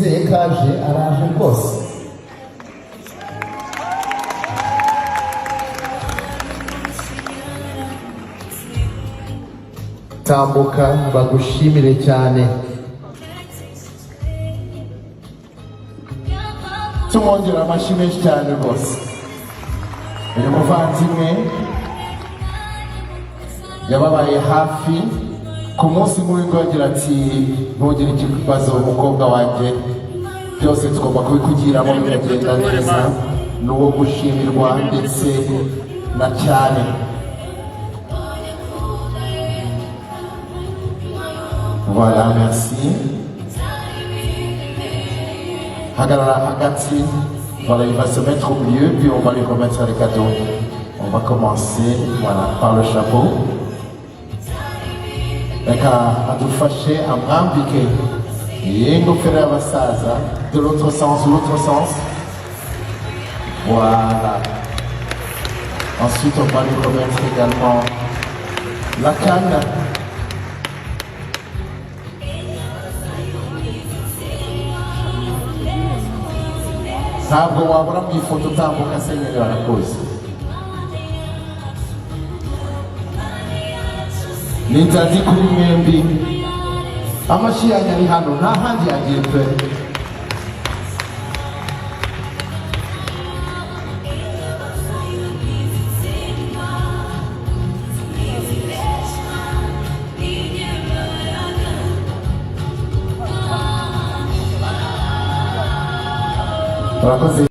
nizeye ko aje araje rwose. Tambuka bagushimire cyane. Tumwongera amashyi menshi cyane rwose. Uyu muvandimwe yababaye hafi ku munsi nk'uyu agira ati ntugire ikibazo umukobwa wanjye, byose tugomba kubikugiramo bikagenda neza, n'uwo gushimirwa ndetse na cyane. Voilà, merci. Hagarara hagati, voilà, il va se mettre au milieu, puis on va lui remettre les cadeaux. On va commencer, voilà, par le chapeau. Reka adufashe amwambike ingofero y'abasaza, de l'autre sens, voilà. Ensuite on va lui remettre également la canne. Ntabwo wabura mu ifoto utambuka senyeri barakoze. Ni inzozi kuri mwembi. Amashyi yanyu ari hano, nta handi yagiye pe. Murakoze.